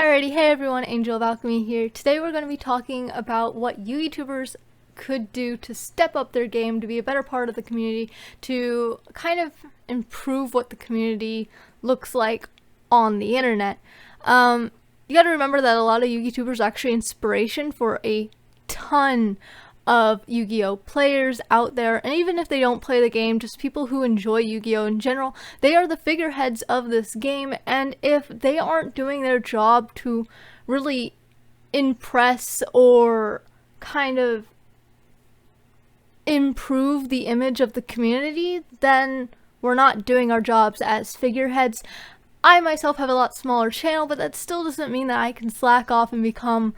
Alrighty, hey everyone, Angel of Alchemy here. Today we're going to be talking about what Yugitubers could do to step up their game, to be a better part of the community, to kind of improve what the community looks like on the internet. You gotta remember that a lot of Yugitubers are actually inspiration for a ton of Yu-Gi-Oh players out there, and even if they don't play the game, just people who enjoy Yu-Gi-Oh in general, they are the figureheads of this game, and if they aren't doing their job to really impress or kind of improve the image of the community, then we're not doing our jobs as figureheads. I myself have a lot smaller channel, but that still doesn't mean that I can slack off and become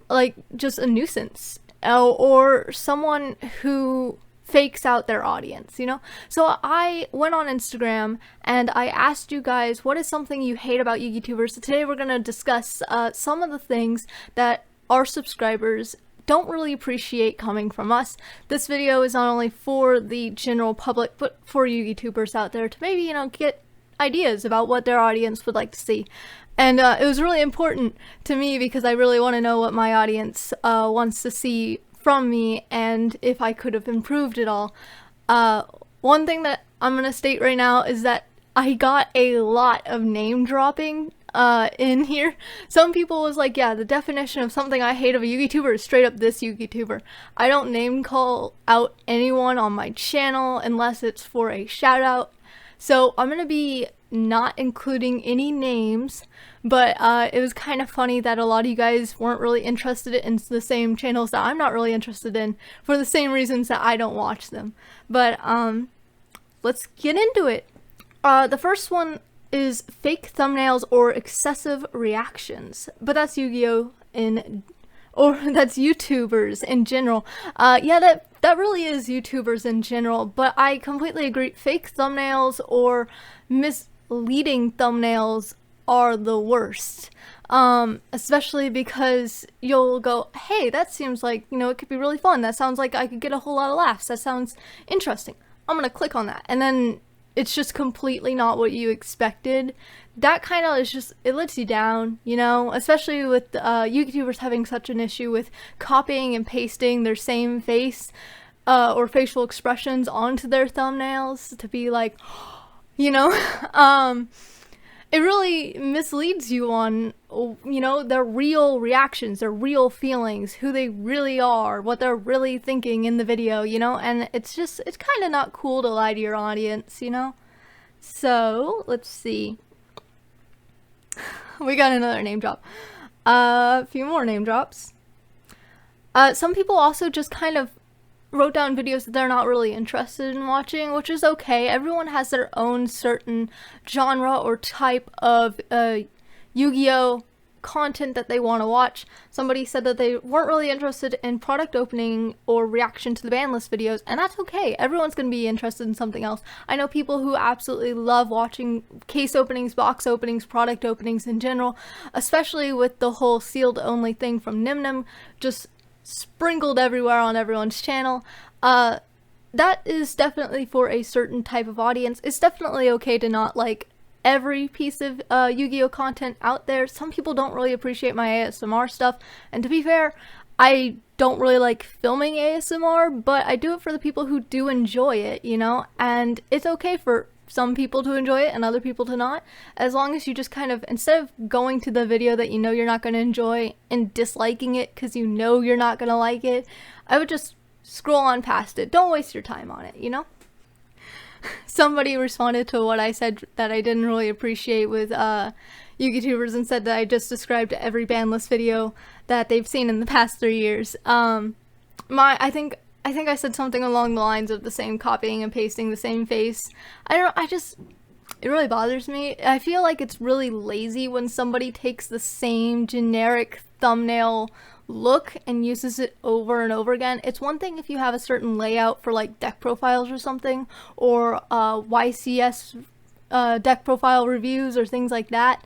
like just a nuisance. Or someone who fakes out their audience, you know? So I went on Instagram and I asked you guys, what is something you hate about Yugitubers? So today we're going to discuss some of the things that our subscribers don't really appreciate coming from us. This video is not only for the general public, but for Yugitubers out there to maybe, you know, get ideas about what their audience would like to see. And it was really important to me because I really want to know what my audience wants to see from me and if I could have improved it all. One thing that I'm going to state right now is that I got a lot of name dropping in here. Some people was like, yeah, the definition of something I hate of a Yugituber is straight up this Yugituber. I don't name call out anyone on my channel unless it's for a shout out. So I'm going to be not including any names, but it was kind of funny that a lot of you guys weren't really interested in the same channels that I'm not really interested in for the same reasons that I don't watch them. But let's get into it. The first one is fake thumbnails or excessive reactions, but that's Yu-Gi-Oh! Or that's YouTubers in general. Yeah, that really is YouTubers in general, but I completely agree. Fake thumbnails or misleading thumbnails are the worst. Especially because you'll go, hey, that seems like, you know, it could be really fun. That sounds like I could get a whole lot of laughs. That sounds interesting. I'm gonna click on that. And then it's just completely not what you expected. That kind of is just, it lets you down, you know, especially with YouTubers having such an issue with copying and pasting their same face or facial expressions onto their thumbnails to be like, you know, it really misleads you on, you know, their real reactions, their real feelings, who they really are, what they're really thinking in the video, you know, and it's kind of not cool to lie to your audience, you know. So let's see. We got another name drop. A few more name drops. Some people also just kind of wrote down videos that they're not really interested in watching, which is okay. Everyone has their own certain genre or type of Yu-Gi-Oh! Content that they want to watch. Somebody said that they weren't really interested in product opening or reaction to the ban list videos, and that's okay. Everyone's going to be interested in something else. I know people who absolutely love watching case openings, box openings, product openings in general, especially with the whole sealed only thing from Nimnim just sprinkled everywhere on everyone's channel. That is definitely for a certain type of audience. It's definitely okay to not like every piece of Yu-Gi-Oh! Content out there. Some people don't really appreciate my ASMR stuff, and to be fair, I don't really like filming ASMR, but I do it for the people who do enjoy it, you know, and it's okay for some people to enjoy it and other people to not, as long as you just kind of, instead of going to the video that you know you're not going to enjoy and disliking it because you know you're not going to like it, I would just scroll on past it. Don't waste your time on it, you know? Somebody responded to what I said that I didn't really appreciate with Yugitubers and said that I just described every ban list video that they've seen in the past 3 years. I think I said something along the lines of the same copying and pasting the same face. It really bothers me. I feel like it's really lazy when somebody takes the same generic thumbnail look and uses it over and over again. It's one thing if you have a certain layout for like deck profiles or something, or YCS deck profile reviews or things like that.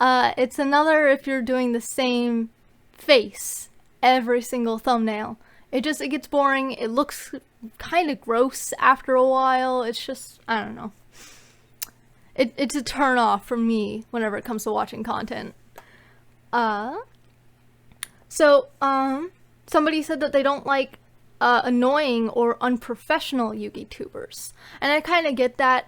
It's another if you're doing the same face every single thumbnail. It gets boring. It looks kind of gross after a while. It's just, I don't know. It's a turn off for me whenever it comes to watching content. Uh, somebody said that they don't like annoying or unprofessional Yugitubers. And I kind of get that.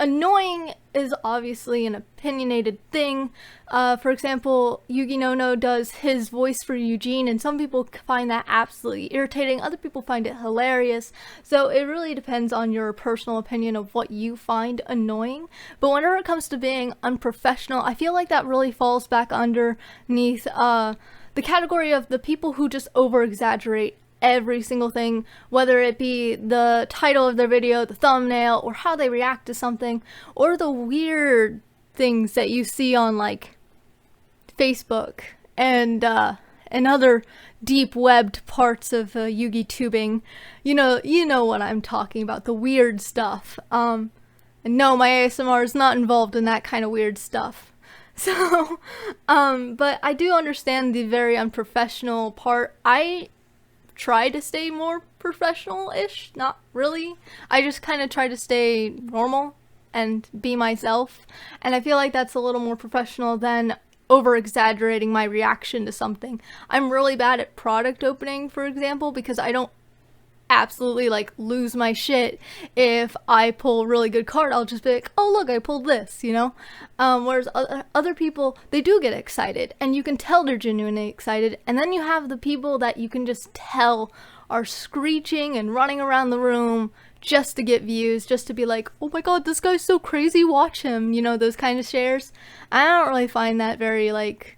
Annoying is obviously an opinionated thing. For example, Yugi No does his voice for Eugene, and some people find that absolutely irritating. Other people find it hilarious. So it really depends on your personal opinion of what you find annoying. But whenever it comes to being unprofessional, I feel like that really falls back underneath the category of the people who just over-exaggerate every single thing, whether it be the title of their video, the thumbnail, or how they react to something, or the weird things that you see on like Facebook and other deep webbed parts of Yugitubing. You know what I'm talking about, the weird stuff. And no, my ASMR is not involved in that kind of weird stuff. So, but I do understand the very unprofessional part. I try to stay more professional-ish, not really. I just kind of try to stay normal and be myself, and I feel like that's a little more professional than over-exaggerating my reaction to something. I'm really bad at product opening, for example, because I don't absolutely like lose my shit if I pull a really good card. I'll just be like, oh look, I pulled this, you know? Whereas other people, they do get excited, and you can tell they're genuinely excited, and then you have the people that you can just tell are screeching and running around the room just to get views, just to be like, oh my god, this guy's so crazy, watch him, you know, those kind of shares. I don't really find that very like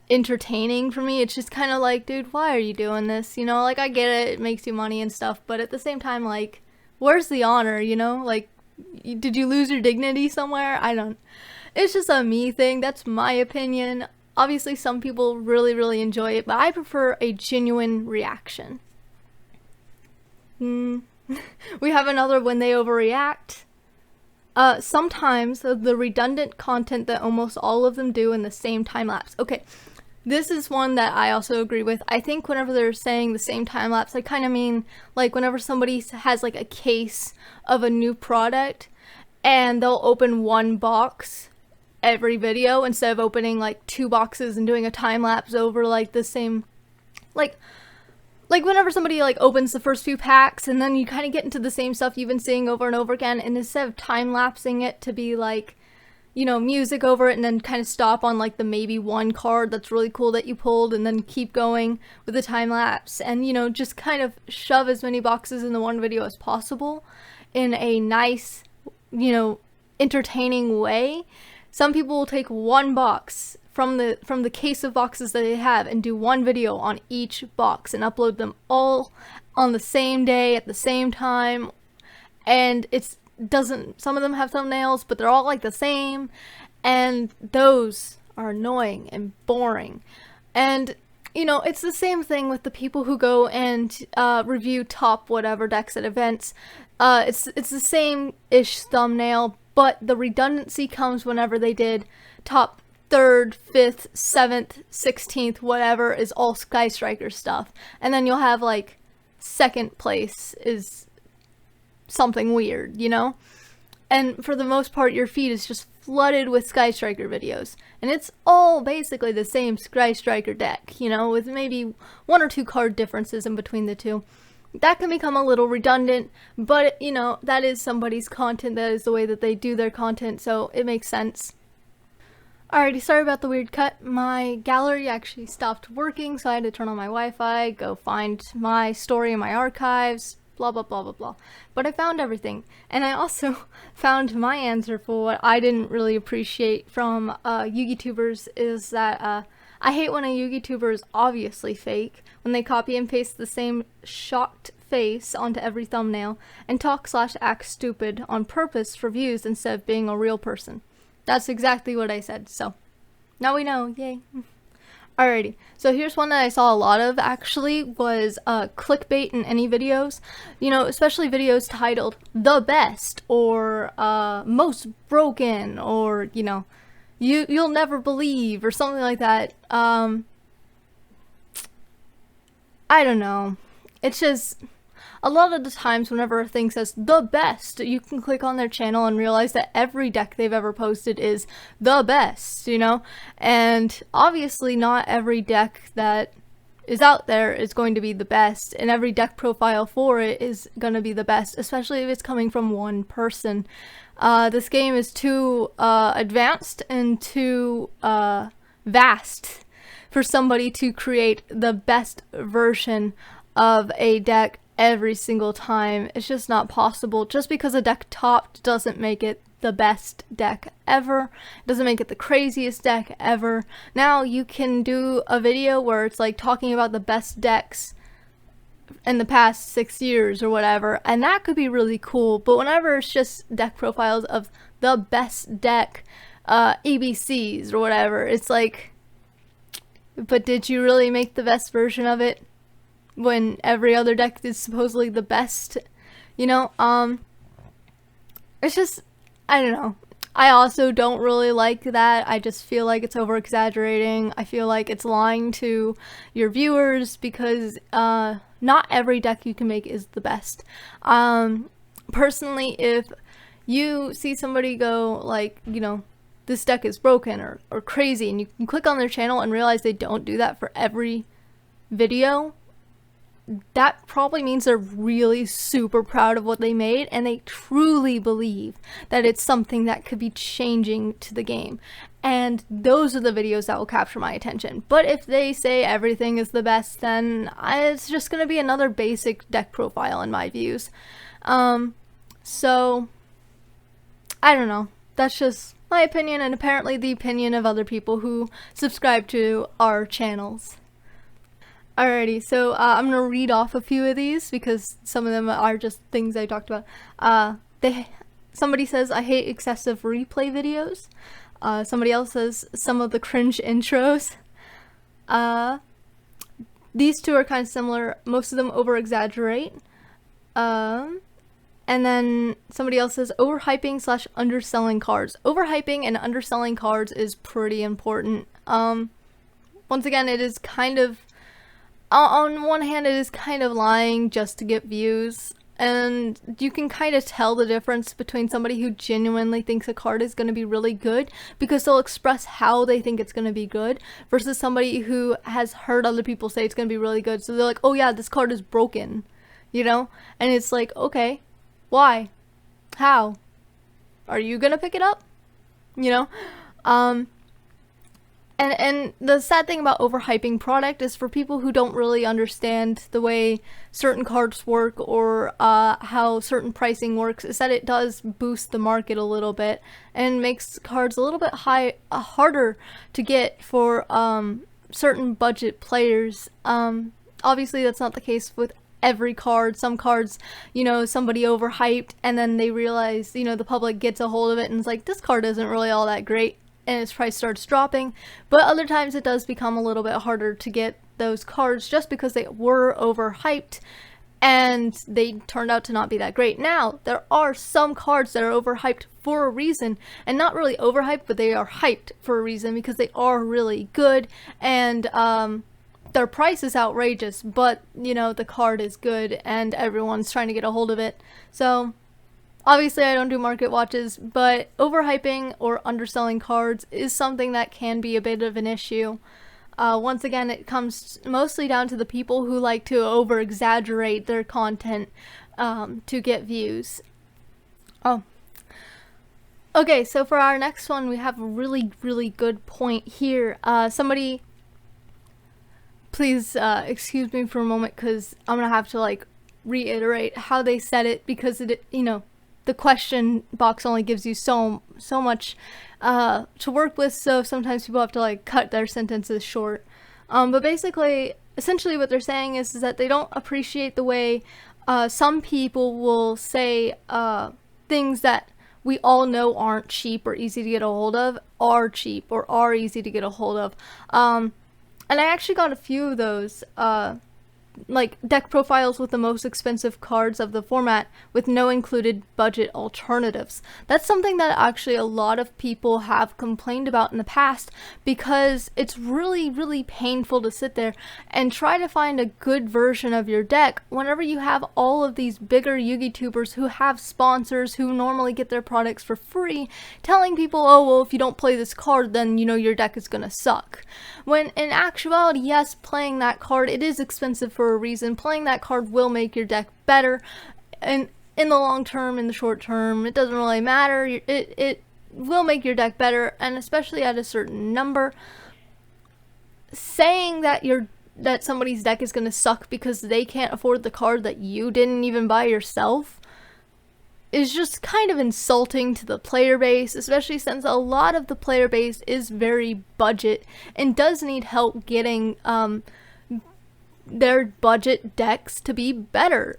entertaining for me. It's just kind of like, dude, why are you doing this? You know, like, I get it, it makes you money and stuff, but at the same time, like, where's the honor, you know? Like, did you lose your dignity somewhere? It's just a me thing. That's my opinion. Obviously, some people really, really enjoy it, but I prefer a genuine reaction. We have another when they overreact. Sometimes the redundant content that almost all of them do in the same time lapse. Okay. This is one that I also agree with. I think whenever they're saying the same time lapse, I kind of mean like whenever somebody has like a case of a new product and they'll open one box every video instead of opening like 2 boxes and doing a time lapse over like the same, like whenever somebody like opens the first few packs and then you kind of get into the same stuff you've been seeing over and over again, and instead of time lapsing it to be like, you know, music over it and then kind of stop on like the maybe one card that's really cool that you pulled and then keep going with the time lapse, and you know, just kind of shove as many boxes in the one video as possible in a nice, you know, entertaining way. Some people will take one box from the case of boxes that they have and do one video on each box and upload them all on the same day at the same time, and some of them have thumbnails, but they're all like the same, and those are annoying and boring. And you know, it's the same thing with the people who go and review top whatever decks at events. It's the same-ish thumbnail, but the redundancy comes whenever they did top 3rd, 5th, 7th, 16th, whatever is all Sky Striker stuff, and then you'll have like 2nd place is something weird, you know? And for the most part, your feed is just flooded with Sky Striker videos, and it's all basically the same Sky Striker deck, you know, with maybe 1 or 2 card differences in between the two. That can become a little redundant, but you know, that is somebody's content, that is the way that they do their content, so it makes sense. Alrighty, sorry about the weird cut. My gallery actually stopped working, so I had to turn on my Wi-Fi, go find my story in my archives, blah blah blah blah blah. But I found everything, and I also found my answer for what I didn't really appreciate from Yugitubers is that I hate when a Yugituber is obviously fake, when they copy and paste the same shocked face onto every thumbnail and talk/act stupid on purpose for views instead of being a real person. That's exactly what I said, so now we know, yay. Alrighty, so here's one that I saw a lot of actually, was clickbait in any videos. You know, especially videos titled The Best, or Most Broken, or, you know, You'll Never Believe, or something like that. I don't know. It's just, a lot of the times whenever a thing says the best, you can click on their channel and realize that every deck they've ever posted is the best, you know? And obviously not every deck that is out there is going to be the best, and every deck profile for it is going to be the best, especially if it's coming from one person. This game is too advanced and too vast for somebody to create the best version of a deck every single time. It's just not possible. Just because a deck topped doesn't make it the best deck ever. It doesn't make it the craziest deck ever. Now you can do a video where it's like talking about the best decks in the past 6 years or whatever, and that could be really cool. But whenever it's just deck profiles of the best deck ABCs or whatever, it's like, but did you really make the best version of it when every other deck is supposedly the best? You know, it's just, I don't know. I also don't really like that. I just feel like it's over exaggerating. I feel like it's lying to your viewers, because not every deck you can make is the best. Personally, if you see somebody go like, you know, this deck is broken or crazy, and you can click on their channel and realize they don't do that for every video, that probably means they're really super proud of what they made, and they truly believe that it's something that could be changing to the game. And those are the videos that will capture my attention. But if they say everything is the best, then it's just going to be another basic deck profile in my views. So, I don't know. That's just my opinion, and apparently the opinion of other people who subscribe to our channels. Alrighty, so I'm going to read off a few of these because some of them are just things I talked about. Somebody says, I hate excessive replay videos. Somebody else says, some of the cringe intros. These two are kind of similar. Most of them over-exaggerate. And then somebody else says, overhyping / underselling cards. Overhyping and underselling cards is pretty important. Once again, it is kind of, on one hand, it is kind of lying just to get views, and you can kind of tell the difference between somebody who genuinely thinks a card is going to be really good because they'll express how they think it's going to be good, versus somebody who has heard other people say it's going to be really good, so they're like, oh yeah, this card is broken, you know? And it's like, okay, why? How? Are you going to pick it up? You know? And the sad thing about overhyping product is for people who don't really understand the way certain cards work or how certain pricing works, is that it does boost the market a little bit and makes cards a little bit harder to get for certain budget players. Obviously that's not the case with every card. Some cards, you know, somebody overhyped and then they realize, you know, the public gets a hold of it and it's like, this card isn't really all that great, and its price starts dropping. But other times it does become a little bit harder to get those cards just because they were overhyped and they turned out to not be that great. Now, there are some cards that are overhyped for a reason, and not really overhyped, but they are hyped for a reason because they are really good, and their price is outrageous, but, you know, the card is good and everyone's trying to get a hold of it. So obviously I don't do market watches, but overhyping or underselling cards is something that can be a bit of an issue. Once again, it comes mostly down to the people who like to over-exaggerate their content to get views. Oh. Okay, so for our next one, we have a really, really good point here. Somebody, please excuse me for a moment, because I'm going to have to, like, reiterate how they said it, because it, you know, the question box only gives you so much to work with, so sometimes people have to like cut their sentences short. But basically, essentially what they're saying is that they don't appreciate the way some people will say things that we all know aren't cheap or easy to get a hold of are cheap or are easy to get a hold of. And I actually got a few of those like deck profiles with the most expensive cards of the format with no included budget alternatives. That's something that actually a lot of people have complained about in the past, because it's really painful to sit there and try to find a good version of your deck whenever you have all of these bigger Yugitubers who have sponsors who normally get their products for free telling people, oh well, if you don't play this card, then you know your deck is gonna suck. When in actuality, yes, playing that card, it is expensive for a reason. Playing that card will make your deck better, and in the long term, in the short term, it doesn't really matter. It will make your deck better, and especially at a certain number. Saying that that somebody's deck is going to suck because they can't afford the card that you didn't even buy yourself is just kind of insulting to the player base, especially since a lot of the player base is very budget and does need help getting their budget decks to be better.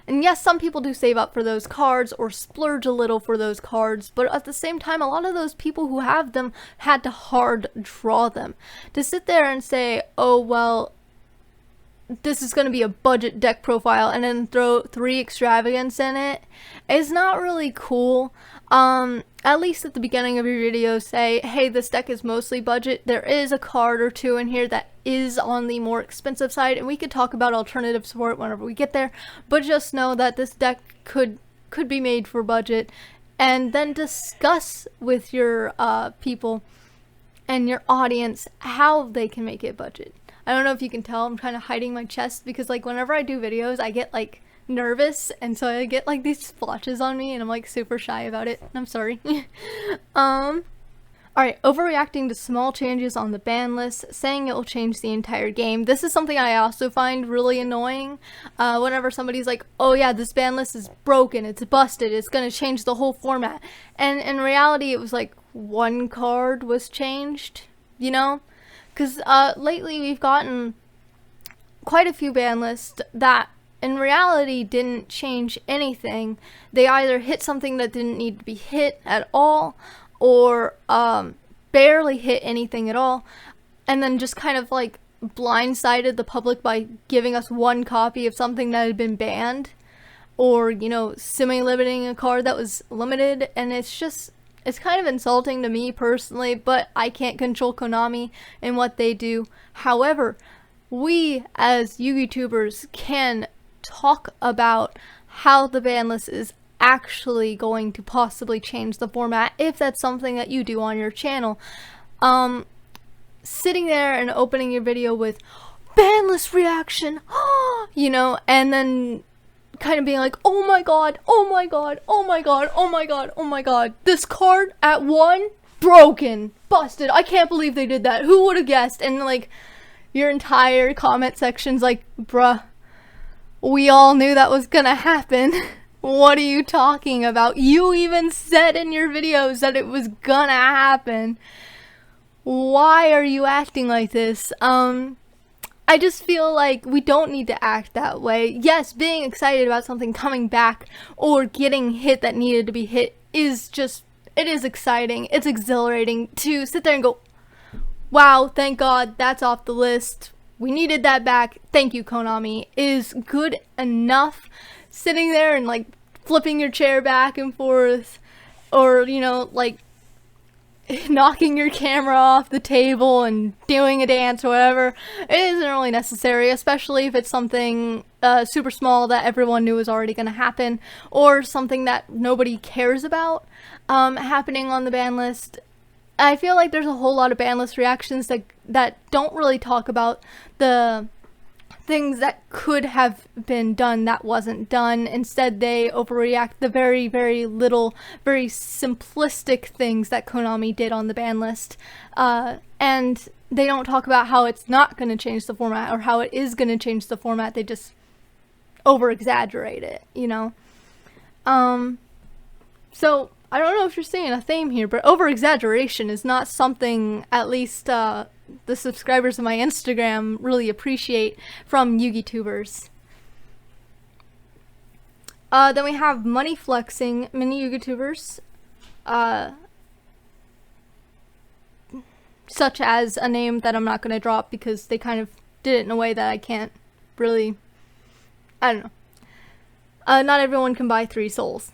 And yes, some people do save up for those cards or splurge a little for those cards, but at the same time, a lot of those people who have them had to hard draw them. To sit there and say, oh well, this is going to be a budget deck profile and then throw 3 extravagance in it is not really cool. At least at the beginning of your video, say, hey, this deck is mostly budget. There is a card or two in here that is on the more expensive side, and we could talk about alternatives for it whenever we get there, but just know that this deck could be made for budget, and then discuss with your people and your audience how they can make it budget. I don't know if you can tell, I'm kind of hiding my chest because like whenever I do videos, I get like nervous, and so I get like these splotches on me and I'm like super shy about it. I'm sorry. Alright, overreacting to small changes on the ban list, saying it will change the entire game. This is something I also find really annoying. Whenever somebody's like, oh yeah, this ban list is broken, it's busted, it's gonna change the whole format. And in reality, it was like 1 card was changed, you know? Because lately we've gotten quite a few ban lists that in reality didn't change anything. They either hit something that didn't need to be hit at all, or barely hit anything at all, and then just kind of like blindsided the public by giving us 1 copy of something that had been banned, or, you know, semi-limiting a card that was limited. And it's kind of insulting to me personally, but I can't control Konami and what they do. However, we as Yugitubers can talk about how the ban list is actually going to possibly change the format if that's something that you do on your channel. Sitting there and opening your video with ban list reaction, you know, and then kind of being like, oh my god, oh my god, oh my god, oh my god, oh my god, this card at 1, broken, busted, I can't believe they did that, who would have guessed? And like your entire comment section's like, bruh, we all knew that was gonna happen. What are you talking about? You even said in your videos that it was gonna happen. Why are you acting like this? I just feel like we don't need to act that way. Yes, being excited about something coming back or getting hit that needed to be hit is it is exciting. It's exhilarating to sit there and go, wow, thank God that's off the list. We needed that back. Thank you, Konami. Is good enough. Sitting there and like flipping your chair back and forth, or, you know, like knocking your camera off the table and doing a dance or whatever, it isn't really necessary, especially if it's something super small that everyone knew was already going to happen, or something that nobody cares about happening on the ban list. I feel like there's a whole lot of ban list reactions that don't really talk about the things that could have been done that wasn't done. Instead, they overreact the very, very little, very simplistic things that Konami did on the ban list. And they don't talk about how it's not going to change the format or how it is going to change the format. They just over-exaggerate it, you know? So, I don't know if you're seeing a theme here, but over-exaggeration is not something, at least, the subscribers of my Instagram really appreciate from Yugitubers. Then we have money flexing mini Yugitubers, such as a name that I'm not going to drop because they kind of did it in a way that I can't really, I don't know. Not everyone can buy 3 souls.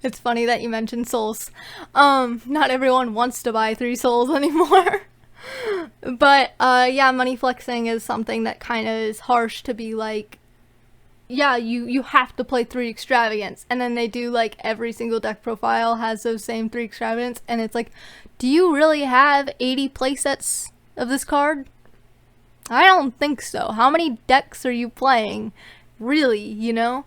It's funny that you mentioned souls. Not everyone wants to buy 3 souls anymore. But, yeah, money flexing is something that kind of is harsh to be like, yeah, you have to play 3 extravagance. And then they do, like, every single deck profile has those same 3 extravagance. And it's like, do you really have 80 playsets of this card? I don't think so. How many decks are you playing? Really, you know?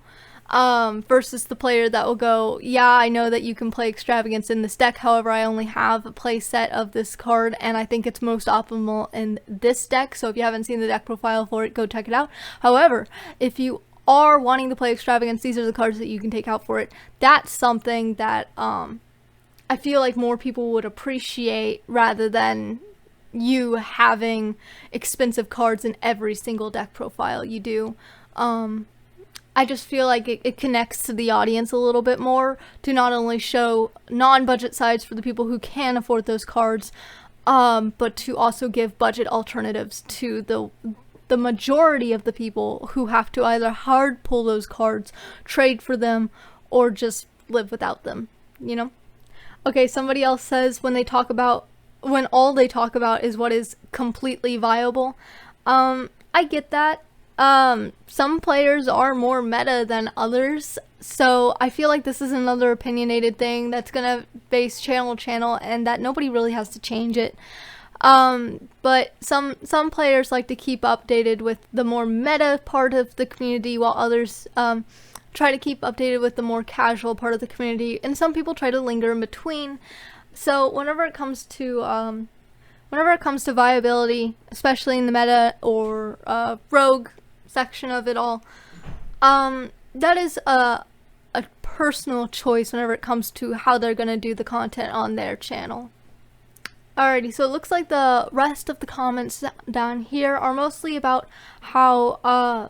Versus the player that will go, yeah, I know that you can play extravagance in this deck, however, I only have a play set of this card, and I think it's most optimal in this deck, so if you haven't seen the deck profile for it, go check it out. However, if you are wanting to play extravagance, these are the cards that you can take out for it. That's something that, I feel like more people would appreciate, rather than you having expensive cards in every single deck profile you do. I just feel like it connects to the audience a little bit more to not only show non-budget sides for the people who can afford those cards, but to also give budget alternatives to the majority of the people who have to either hard pull those cards, trade for them, or just live without them, you know? Okay, somebody else says when all they talk about is what is completely viable. I get that. Some players are more meta than others, so I feel like this is another opinionated thing that's gonna base channel to channel, and that nobody really has to change it. But some players like to keep updated with the more meta part of the community, while others try to keep updated with the more casual part of the community, and some people try to linger in between. So whenever it comes to viability, especially in the meta or rogue section of it all, that is a personal choice whenever it comes to how they're gonna do the content on their channel. Alrighty, so it looks like the rest of the comments down here are mostly about how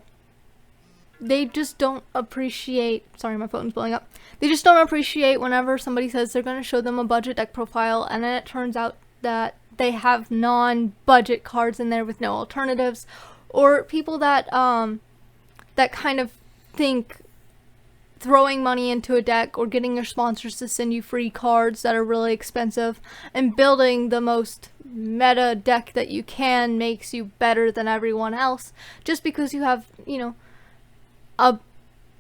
they just don't appreciate, sorry, my phone's blowing up. They just don't appreciate whenever somebody says they're going to show them a budget deck profile, and then it turns out that they have non-budget cards in there with no alternatives, or people that that kind of think throwing money into a deck or getting your sponsors to send you free cards that are really expensive and building the most meta deck that you can makes you better than everyone else just because you have, you know, a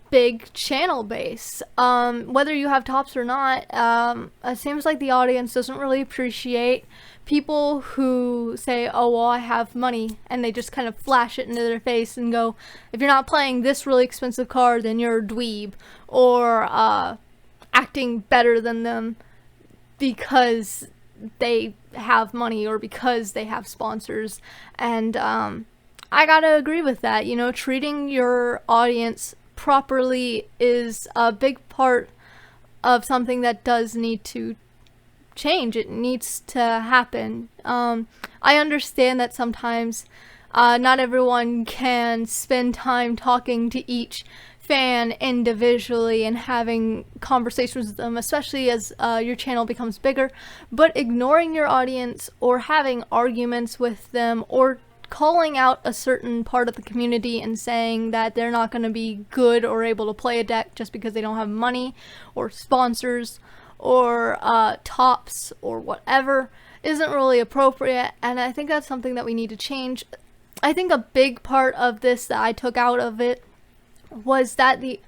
big channel base. Whether you have tops or not, it seems like the audience doesn't really appreciate people who say, oh, well, I have money, and they just kind of flash it into their face and go, if you're not playing this really expensive card, then you're a dweeb, or acting better than them because they have money or because they have sponsors. And I gotta agree with that. You know, treating your audience properly is a big part of something that does need to change. It needs to happen. I understand that sometimes not everyone can spend time talking to each fan individually and having conversations with them, especially as your channel becomes bigger, but ignoring your audience or having arguments with them or calling out a certain part of the community and saying that they're not going to be good or able to play a deck just because they don't have money or sponsors or tops or whatever isn't really appropriate, and I think that's something that we need to change. I think a big part of this that I took out of it was that the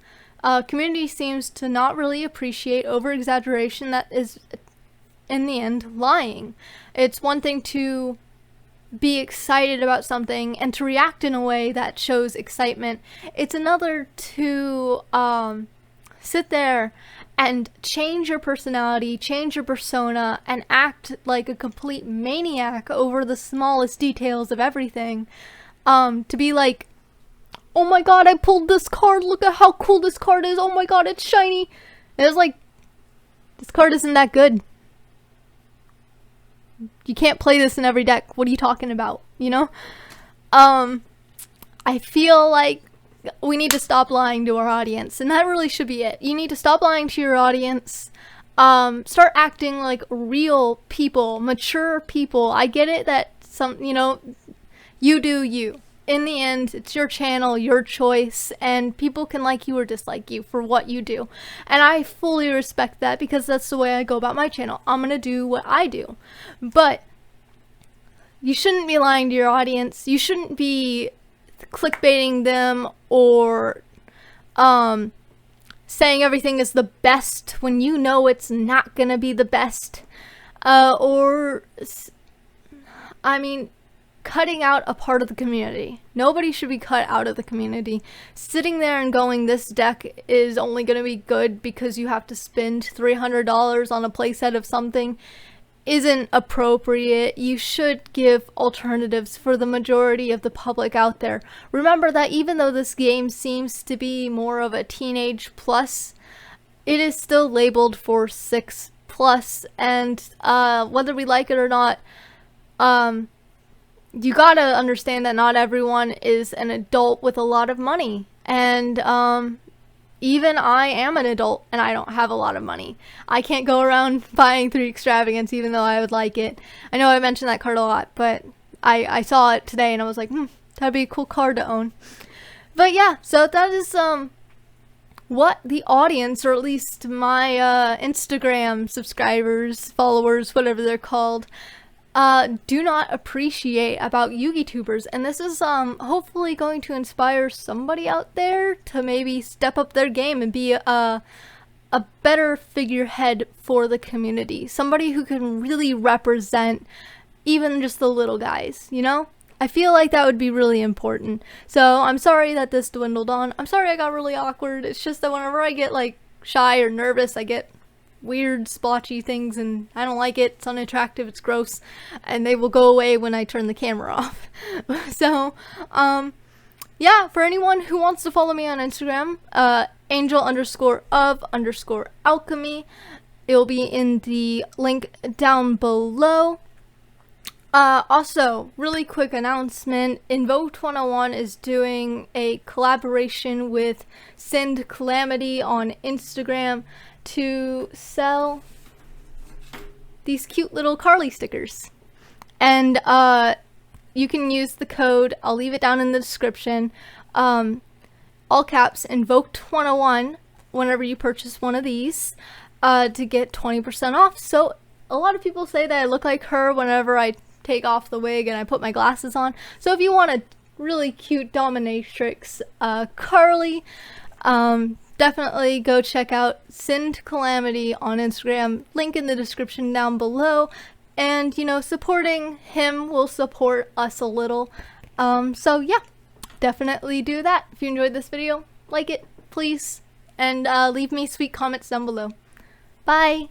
community seems to not really appreciate over-exaggeration that is, in the end, lying. It's one thing to be excited about something and to react in a way that shows excitement. It's another to sit there and change your personality, change your persona, and act like a complete maniac over the smallest details of everything. To be like, oh my god, I pulled this card, look at how cool this card is, oh my god, it's shiny. And it's like, this card isn't that good. You can't play this in every deck. What are you talking about? You know? I feel like we need to stop lying to our audience, and that really should be it. You need to stop lying to your audience. Start acting like real people, mature people. I get it that some, you know, You do you. In the end, it's your channel, your choice, and people can like you or dislike you for what you do. And I fully respect that because that's the way I go about my channel. I'm gonna do what I do. But you shouldn't be lying to your audience. You shouldn't be clickbaiting them or saying everything is the best when you know it's not gonna be the best. Cutting out a part of the community. Nobody should be cut out of the community. Sitting there and going, this deck is only going to be good because you have to spend $300 on a playset of something, isn't appropriate. You should give alternatives for the majority of the public out there. Remember that even though this game seems to be more of a teenage plus, it is still labeled for 6+, and whether we like it or not, you gotta understand that not everyone is an adult with a lot of money. And even I am an adult and I don't have a lot of money. I can't go around buying 3 extravagance even though I would like it. I know I mentioned that card a lot, but I saw it today and I was like, that'd be a cool card to own. But yeah, so that is what the audience, or at least my Instagram subscribers, followers, whatever they're called, do not appreciate about Yugitubers. And this is hopefully going to inspire somebody out there to maybe step up their game and be a better figurehead for the community. Somebody who can really represent even just the little guys, you know? I feel like that would be really important. So I'm sorry that this dwindled on. I'm sorry I got really awkward. It's just that whenever I get like shy or nervous, I get weird splotchy things and I don't like it. It's unattractive, it's gross, and they will go away when I turn the camera off. So yeah, for anyone who wants to follow me on Instagram, angel_of_alchemy, it'll be in the link down below. Also, really quick announcement, Invoked 101 is doing a collaboration with Send Calamity on Instagram to sell these cute little Carly stickers. And you can use the code, I'll leave it down in the description, all caps, Invoked 101, whenever you purchase one of these, to get 20% off. So a lot of people say that I look like her whenever I take off the wig and I put my glasses on. So if you want a really cute dominatrix Carly, definitely go check out Send Calamity on Instagram, link in the description down below. And you know, supporting him will support us a little. So yeah, definitely do that. If you enjoyed this video, like it please, and leave me sweet comments down below. Bye.